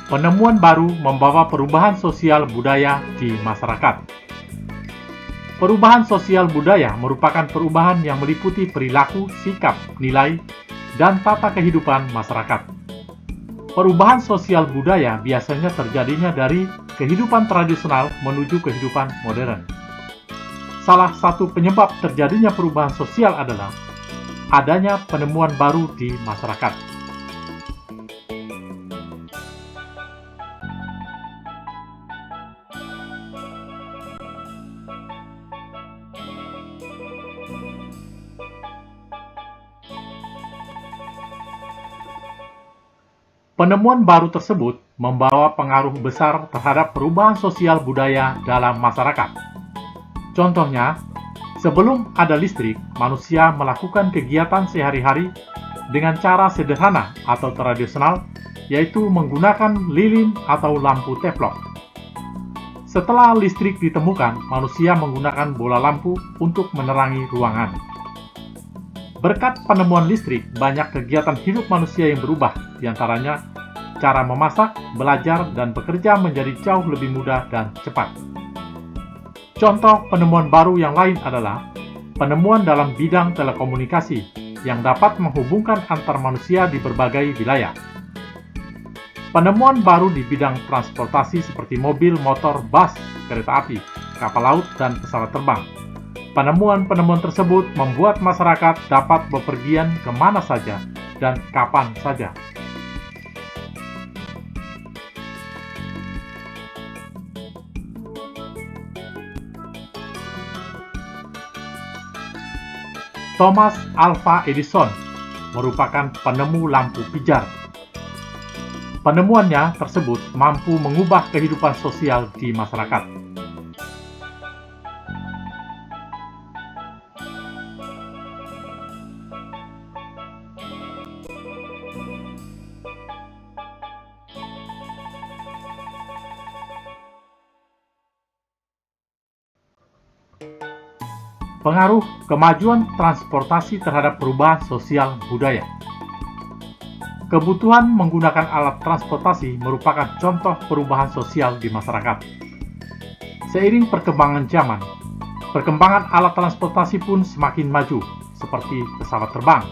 Penemuan baru membawa perubahan sosial budaya di masyarakat. Perubahan sosial budaya merupakan perubahan yang meliputi perilaku, sikap, nilai, dan tata kehidupan masyarakat. Perubahan sosial budaya biasanya terjadinya dari kehidupan tradisional menuju kehidupan modern. Salah satu penyebab terjadinya perubahan sosial adalah adanya penemuan baru di masyarakat. Penemuan baru tersebut membawa pengaruh besar terhadap perubahan sosial budaya dalam masyarakat. Contohnya, sebelum ada listrik, manusia melakukan kegiatan sehari-hari dengan cara sederhana atau tradisional, yaitu menggunakan lilin atau lampu teflon. Setelah listrik ditemukan, manusia menggunakan bola lampu untuk menerangi ruangan. Berkat penemuan listrik, banyak kegiatan hidup manusia yang berubah, diantaranya cara memasak, belajar, dan bekerja menjadi jauh lebih mudah dan cepat. Contoh penemuan baru yang lain adalah penemuan dalam bidang telekomunikasi yang dapat menghubungkan antar manusia di berbagai wilayah. Penemuan baru di bidang transportasi seperti mobil, motor, bus, kereta api, kapal laut, dan pesawat terbang. Penemuan-penemuan tersebut membuat masyarakat dapat bepergian kemana saja dan kapan saja. Thomas Alva Edison merupakan penemu lampu pijar. Penemuannya tersebut mampu mengubah kehidupan sosial di masyarakat. Pengaruh kemajuan transportasi terhadap perubahan sosial budaya. Kebutuhan menggunakan alat transportasi merupakan contoh perubahan sosial di masyarakat. Seiring perkembangan zaman, perkembangan alat transportasi pun semakin maju, seperti pesawat terbang.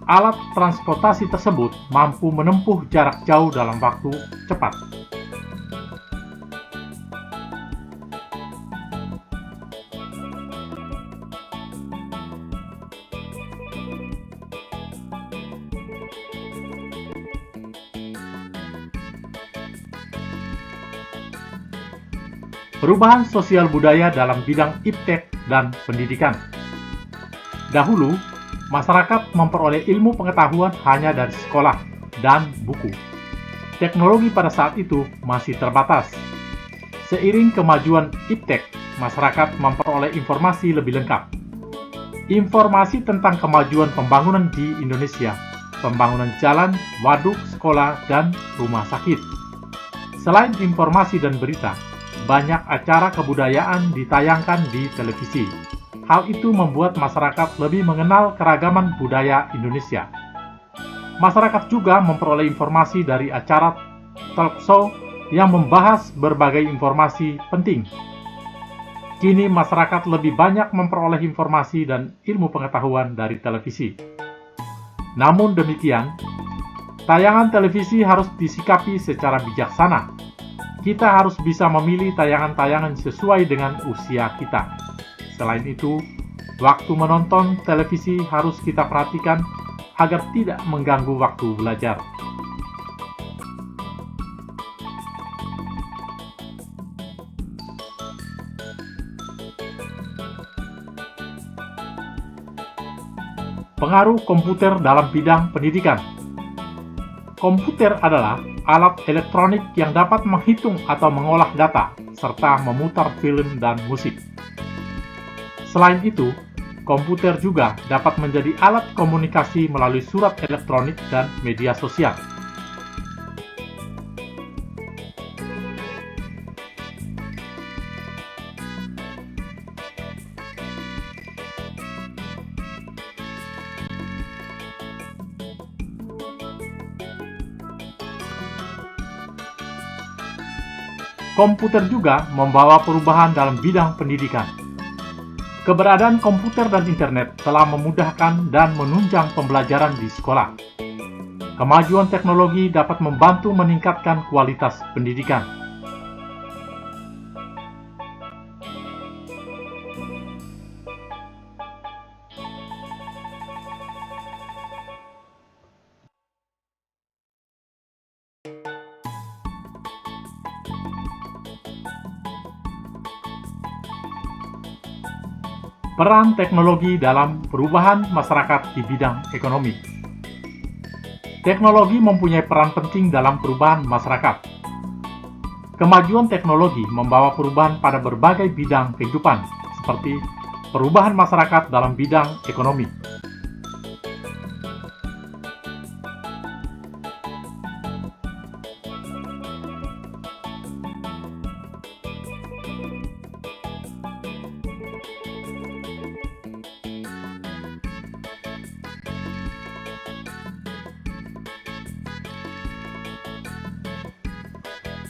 Alat transportasi tersebut mampu menempuh jarak jauh dalam waktu cepat. Perubahan sosial budaya dalam bidang iptek dan pendidikan. Dahulu, masyarakat memperoleh ilmu pengetahuan hanya dari sekolah dan buku. Teknologi pada saat itu masih terbatas. Seiring kemajuan iptek, masyarakat memperoleh informasi lebih lengkap. Informasi tentang kemajuan pembangunan di Indonesia, pembangunan jalan, waduk, sekolah, dan rumah sakit. Selain informasi dan berita, banyak acara kebudayaan ditayangkan di televisi. Hal itu membuat masyarakat lebih mengenal keragaman budaya Indonesia. Masyarakat juga memperoleh informasi dari acara talk show yang membahas berbagai informasi penting. Kini masyarakat lebih banyak memperoleh informasi dan ilmu pengetahuan dari televisi. Namun demikian, tayangan televisi harus disikapi secara bijaksana. Kita harus bisa memilih tayangan-tayangan sesuai dengan usia kita. Selain itu, waktu menonton televisi harus kita perhatikan agar tidak mengganggu waktu belajar. Pengaruh komputer dalam bidang pendidikan. Komputer adalah alat elektronik yang dapat menghitung atau mengolah data, serta memutar film dan musik. Selain itu, komputer juga dapat menjadi alat komunikasi melalui surat elektronik dan media sosial. Komputer juga membawa perubahan dalam bidang pendidikan. Keberadaan komputer dan internet telah memudahkan dan menunjang pembelajaran di sekolah. Kemajuan teknologi dapat membantu meningkatkan kualitas pendidikan. Peran teknologi dalam perubahan masyarakat di bidang ekonomi. Teknologi mempunyai peran penting dalam perubahan masyarakat. Kemajuan teknologi membawa perubahan pada berbagai bidang kehidupan, seperti perubahan masyarakat dalam bidang ekonomi.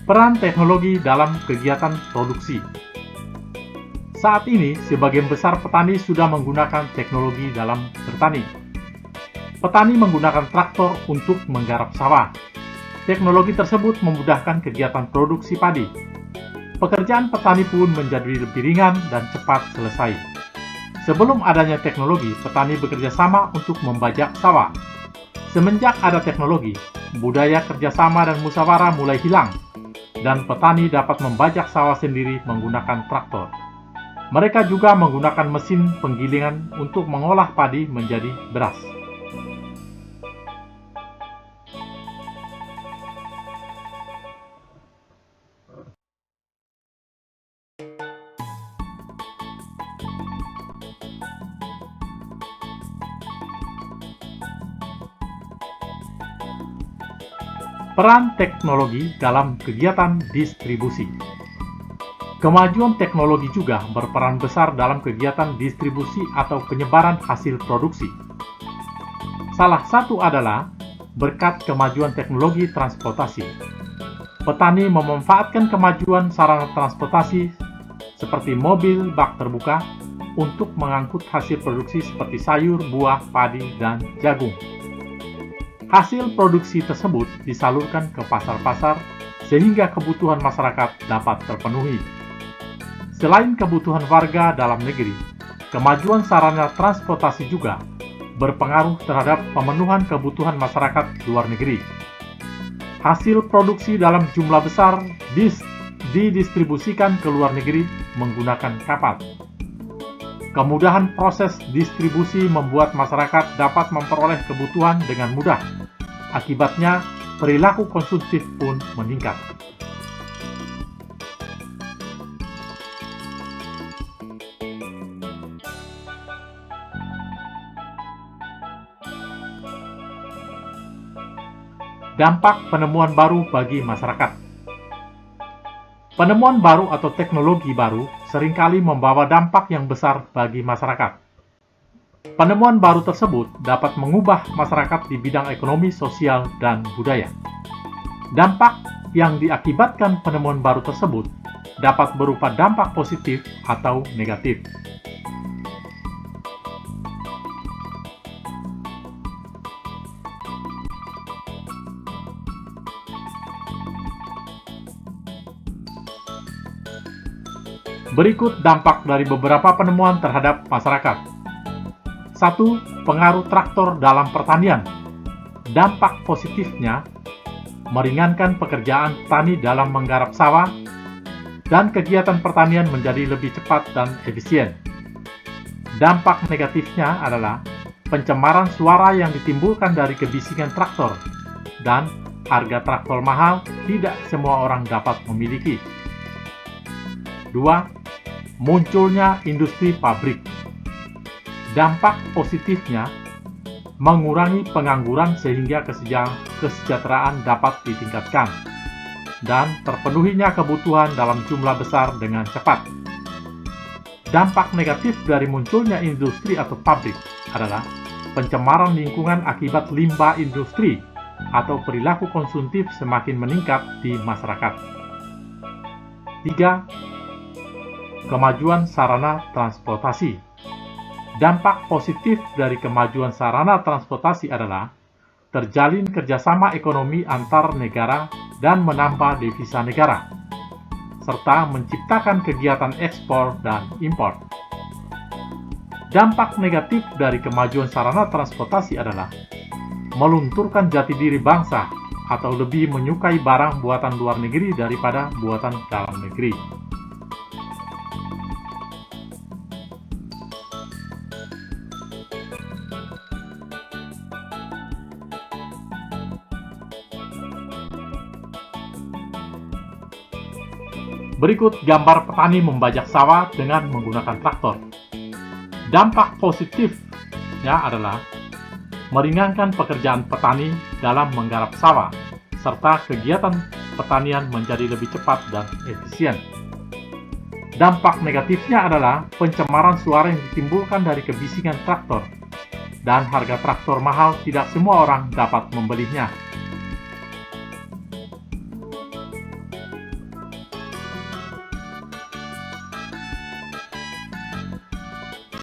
Peran teknologi dalam kegiatan produksi. Saat ini, sebagian besar petani sudah menggunakan teknologi dalam bertani. Petani menggunakan traktor untuk menggarap sawah. Teknologi tersebut memudahkan kegiatan produksi padi. Pekerjaan petani pun menjadi lebih ringan dan cepat selesai. Sebelum adanya teknologi, petani bekerja sama untuk membajak sawah. Semenjak ada teknologi, budaya kerjasama dan musyawarah mulai hilang, dan petani dapat membajak sawah sendiri menggunakan traktor. Mereka juga menggunakan mesin penggilingan untuk mengolah padi menjadi beras. Peran teknologi dalam kegiatan distribusi. Kemajuan teknologi juga berperan besar dalam kegiatan distribusi atau penyebaran hasil produksi. Salah satu adalah berkat kemajuan teknologi transportasi. Petani memanfaatkan kemajuan sarana transportasi seperti mobil bak terbuka untuk mengangkut hasil produksi seperti sayur, buah, padi, dan jagung. Hasil produksi tersebut disalurkan ke pasar-pasar sehingga kebutuhan masyarakat dapat terpenuhi. Selain kebutuhan warga dalam negeri, kemajuan sarana transportasi juga berpengaruh terhadap pemenuhan kebutuhan masyarakat luar negeri. Hasil produksi dalam jumlah besar didistribusikan ke luar negeri menggunakan kapal. Kemudahan proses distribusi membuat masyarakat dapat memperoleh kebutuhan dengan mudah. Akibatnya, perilaku konsumtif pun meningkat. Dampak penemuan baru bagi masyarakat. Penemuan baru atau teknologi baru seringkali membawa dampak yang besar bagi masyarakat. Penemuan baru tersebut dapat mengubah masyarakat di bidang ekonomi, sosial, dan budaya. Dampak yang diakibatkan penemuan baru tersebut dapat berupa dampak positif atau negatif. Berikut dampak dari beberapa penemuan terhadap masyarakat. 1. Pengaruh traktor dalam pertanian. Dampak positifnya meringankan pekerjaan petani dalam menggarap sawah dan kegiatan pertanian menjadi lebih cepat dan efisien. Dampak negatifnya adalah pencemaran suara yang ditimbulkan dari kebisingan traktor dan harga traktor mahal tidak semua orang dapat memiliki. 2. Munculnya industri pabrik. Dampak positifnya mengurangi pengangguran sehingga kesejahteraan dapat ditingkatkan dan terpenuhinya kebutuhan dalam jumlah besar dengan cepat. Dampak negatif dari munculnya industri atau pabrik adalah pencemaran lingkungan akibat limbah industri atau perilaku konsumtif semakin meningkat di masyarakat. 3. Kemajuan sarana transportasi. Dampak positif dari kemajuan sarana transportasi adalah terjalin kerjasama ekonomi antar negara dan menambah devisa negara, serta menciptakan kegiatan ekspor dan impor. Dampak negatif dari kemajuan sarana transportasi adalah melunturkan jati diri bangsa atau lebih menyukai barang buatan luar negeri daripada buatan dalam negeri. Berikut gambar petani membajak sawah dengan menggunakan traktor. Dampak positifnya adalah meringankan pekerjaan petani dalam menggarap sawah, serta kegiatan pertanian menjadi lebih cepat dan efisien. Dampak negatifnya adalah pencemaran suara yang ditimbulkan dari kebisingan traktor, dan harga traktor mahal tidak semua orang dapat membelinya.